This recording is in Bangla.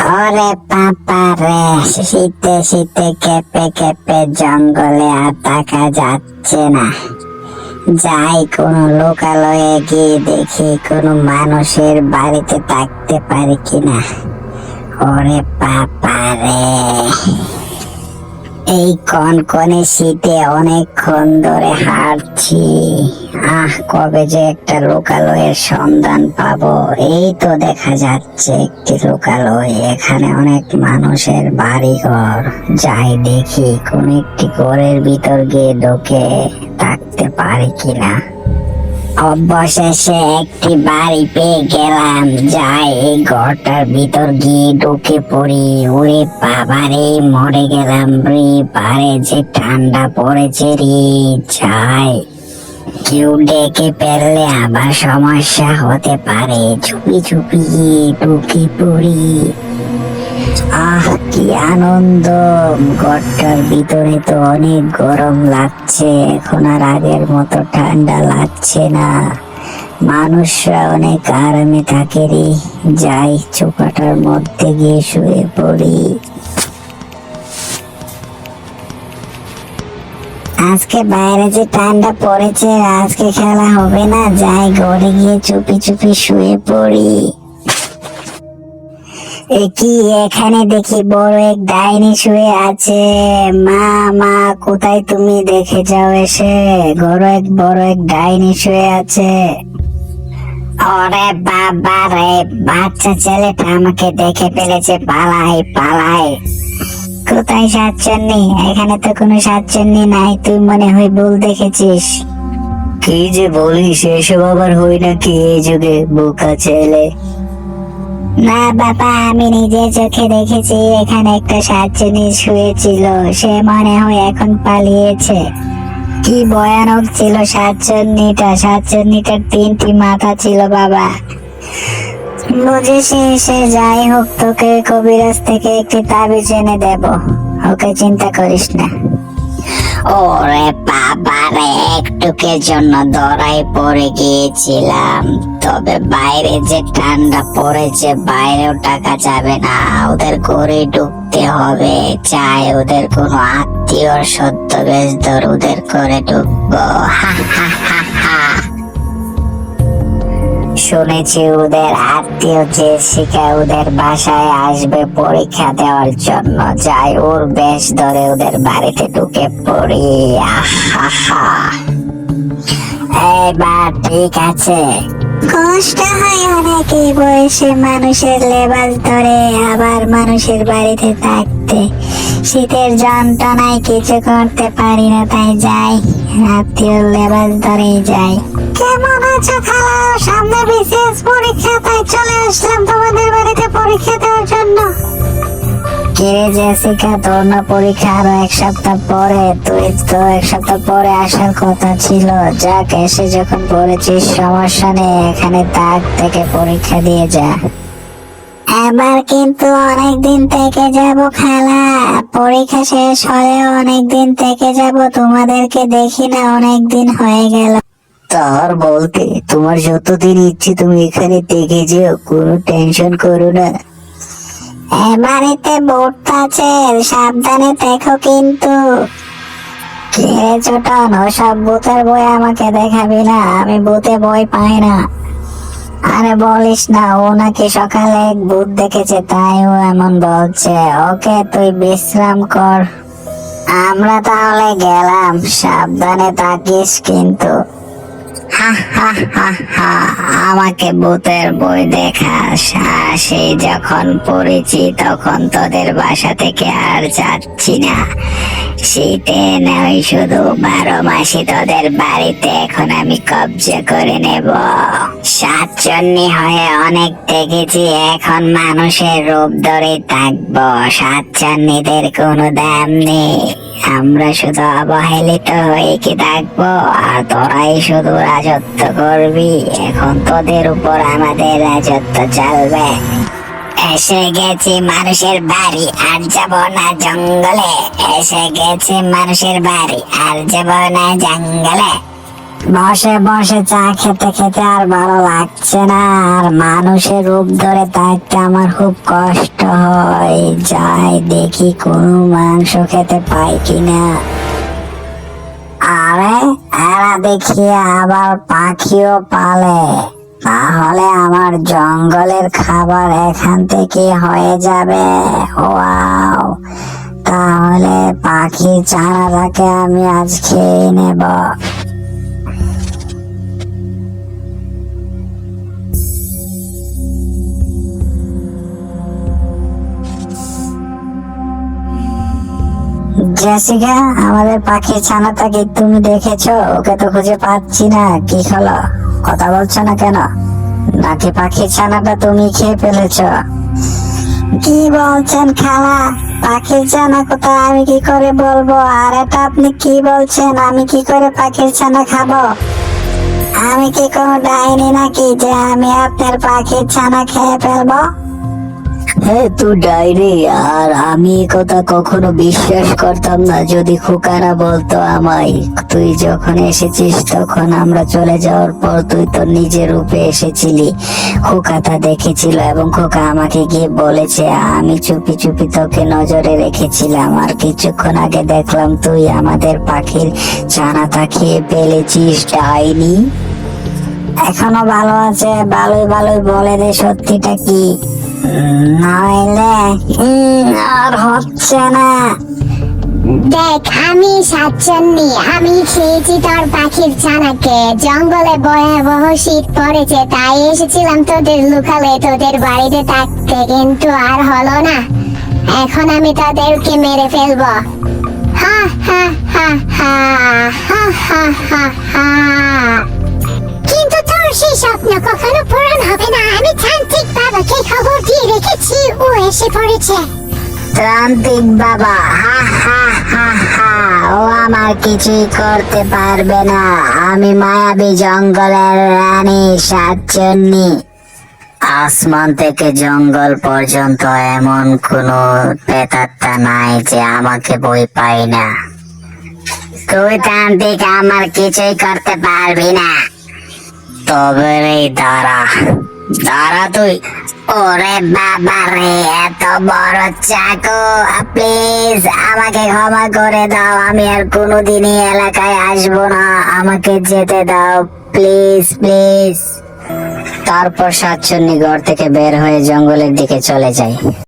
ওরে পাপা রে, শীতে শীতে কেঁপে কেঁপে জঙ্গলে আর থাকা যাচ্ছে না। যাই কোনো লোকালয়ে গিয়ে দেখি কোনো মানুষের বাড়িতে থাকতে পারি কিনা। ওরে পাপা রে, এই কনকনে শীতে অনেকক্ষণ ধরে হাঁটছি। কবে যে একটা লোকালয়ের সন্ধান পাবো। এই তো দেখা যাচ্ছে একটি লোকালয়, এখানে অনেক মানুষের বাড়ি ঘর। যাই দেখি কোন একটি ঘরের ভিতর গিয়ে ঢুকে থাকতে পারি কিনা। অবশেষে একটি বাড়ি পেয়ে গেলাম। যাই এই ঘরটার ভিতর গিয়ে ঢুকে পড়ি। ওরে বাবারে, মরে গেলাম রে। পারে যে ঠান্ডা পড়েছে রে। যাই, কেউ ডেকে ফেললে আবার সমস্যা হতে পারে। চুপি চুপি গিয়ে ঢুকে পড়ি। কি আনন্দ! ঘরটার ভিতরে তো অনেক গরম লাগছে, এখন আর আগের মতো ঠান্ডা লাগছে না। মানুষরা অনেক আরামে থাকে রে। যাই, চৌকাটার মধ্যে গিয়ে শুয়ে পড়ি। আজকে বাইরে যে ঠান্ডা পড়েছে, আজকে খেলা হবে না। যাই, ঘরে গিয়ে চুপি চুপি শুয়ে পড়ি। কি এখানে দেখি বড় এক ডাইনি শুয়ে আছে। মা মা, কোথায় তুমি? দেখে যাও এসে, বড় এক ডাইনি শুয়ে আছে। ওরে বাবা রে, বাচ্চা ছেলেটা আমাকে দেখে ফেলেছে। পালাই পালাই। কোথায় সাতচন্নি? এখানে তো কোনো সাতচন্নি নাই, তুই মনে হয় ভুল দেখেছিস। কি যে বলিস, এসব আবার হই নাকি এই যুগে, বোকা ছেলে। না বাবা, আমি নিজে চোখে দেখেছি, এখানে একটা সাতচন্নি শুয়েছিল। সে মনে হয় এখন পালিয়েছে। কি ভয়ানক ছিল সাতচন্নিটা। সাতচন্নিটার 3টি মাথা ছিল বাবা। বুঝেছি, সে যাই হোক, তোকে কবিরাজ থেকে একটি তাবিজ এনে দেব, ওকে চিন্তা করিস না। ওরে বাবা রে, একটুকের জন্য দৌড়াই পড়ে গিয়েছিলাম। তবে বাইরে যে ঠান্ডা পড়েছে, বাইরেও টাকা যাবে না। ওদের ঘরে ঢুকতে হবে। চাই ওদের কোনো আত্মীয় সত্যবেশ ধর, ওদের ঘরে ঢুকবো। হা হা হা হা। শুনেছি ওদের আত্মীয় জেসিকা ওদের বাসায় আসবে পরীক্ষা দেওয়ার জন্য। যাই, ওর বেশ ধরে ওদের বাড়িতে ঢুকে পড়ি। এবার ঠিক আছে। কষ্ট হয় অনেক এই বয়সে মানুষের লেবাস ধরে আবার মানুষের বাড়িতে থাকতে। শীতের যন্ত্রণায় কিছু করতে পারি না, তাই যাই, আত্মীয় লেবাস ধরেই যাই। কেমন আছো খালা? সামনে বিসিএস পরীক্ষা, তাই চলে আসলাম তোমাদের বাড়িতে পরীক্ষা দেওয়ার জন্য। কিরে জেসিকা, তোর না পরীক্ষা আরো 1 সপ্তাহ পরে? তুই তো 1 সপ্তাহ পরে আসার কথা ছিল। যাক, এসে যখন পড়েছিস সমস্যা নেই, এখানে তাক থেকে পরীক্ষা দিয়ে যা। এবার কিন্তু অনেকদিন থেকে যাব খালা। পরীক্ষা শেষ হলেও অনেকদিন থেকে যাব, তোমাদেরকে দেখি না, অনেকদিন হয়ে গেল। তার বলতে, তোমার যতদিন ইচ্ছে তুমি এখানে থেকে যেও, কোনো টেনশন করো না। বাড়িতে ভূত আছে, সাবধানে দেখো কিন্তু। কিরে ছোটন, ওসব ভূতের বই আমাকে দেখাবি না, আমি ভূতে বই পাই না। আরে বলিস না, ও নাকি সকালে এক ভূত দেখেছে, তাই ও এমন বলছে। ওকে, তুই বিশ্রাম কর, আমরা তাহলে গেলাম। সাবধানে থাকিস কিন্তু। হা হা হা হা, আমাকে ভূতের বই দেখাস। সেই যখন পড়েছি তখন তোদের বাসা থেকে আর যাচ্ছি না। শীতে নয়, শুধু 12 মাসে তোদের বাড়িতে এখন আমি কবজা করে নেব। সাতচন্নি হয়ে অনেক দেখেছি, এখন মানুষের রূপ ধরে থাকবো। সাতচন্নিদের কোনো দাম নেই, আমরা শুধু অবহেলিত হয়ে কি থাকবো, আর তোরাই শুধু রাজত্ব করবি। এখন তোদের উপর আমাদের রাজত্ব চলবে। এসে গেছি মানুষের বাড়ি, আর যাব না জঙ্গলে। এসে গেছি মানুষের বাড়ি, আর যাব না জঙ্গলে। বসে বসে চা খেতে খেতে আর ভালো লাগছে না, আর মানুষের রূপ ধরে থাকতে আমার খুব কষ্ট হয়। যাই দেখি কোনো মাংস খেতে পাই কিনা। আরে এরা দেখি আবার পাখিও পালে, তাহলে আমার জঙ্গলের খাবার এখান থেকে হয়ে যাবে। ওয়াও, তাহলে পাখির চারাটাকে আমি আজ খেয়ে নেব। জেসিকা, আমাদের পাখির ছানাটাকে তুমি দেখেছো? ওকে তো খুঁজে পাচ্ছি না, কি হলো? কথা বলছো না কেন? নাকি পাখির ছানাটা তুমি খেয়ে ফেলেছো? কি বলছেন খালা? পাখির ছানা কোথায়? আমি কি করে বলবো? আর এটা আপনি কি বলছেন? আমি কি করে পাখির ছানা খাবো? আমি কি কোনো ডাইনি নাকি যে আমি আপনার পাখির ছানা খেয়ে ফেলবো? হ্যাঁ, তুই ডাইনি। আর আমি এ কথা কখনো বিশ্বাস করতাম না যদি খোকারা বলতো আমায়। তুই যখন এসেছিস তখন আমরা চলে যাওয়ার পর তুই তো নিজের রূপে এসেছিলি। খোকা তা দেখেছিল এবং খোকা আমাকে গিয়ে বলেছে। আমি চুপি চুপি তোকে নজরে রেখেছিলাম, আর কিছুক্ষণ আগে দেখলাম তুই আমাদের পাখির ছানাটা খেয়ে ফেলেছিস, ডাইনি। এখনো ভালো আছে? ভালোই ভালোই বলে দে সত্যিটা কি, নইলে আর হচ্ছে না। দেখ, আমি সাতচন্নি, আমি খেয়েছি তোর পাখির ছানাকে। জঙ্গলে ভয়াবহ শীত পড়েছে, তাই এসেছিলাম তোদের লুকালে তোদের বাড়িতে থাকতে, কিন্তু আর হলো না। এখন আমি তাদেরকে মেরে ফেলবো। হা হা হা হা হা হা হা হা। কিন্তু তোর সেই স্বপ্ন কখনো পূরণ হবে না। আমি তান্ত্রিক বাবাকে খবর দিয়ে রেখেছি, ও এসে পড়েছে। তান্ত্রিক বাবা? হা হা হা হা, ও আমার কিছুই করতে পারবে না। আমি মায়াবী জঙ্গলের রানী সাতচন্নি। আসমান থেকে জঙ্গল পর্যন্ত এমন কোনো প্রেতাত্মা নাই যে আমাকে ভয় পায় না। তুই তান্ত্রিক, আমার কিছুই করতে পারবি না। তবে রে দাঁড়া, দাঁড়া তুই। ওরে বাবা রে, এত বড় চাকু! প্লিজ আমাকে ক্ষমা করে দাও, আমি আর কোনোদিনই এলাকায় আসবো না। আমাকে যেতে দাও, প্লিজ প্লিজ। তারপর সাতচন্নি ঘর থেকে বের হয়ে জঙ্গলের দিকে চলে যায়।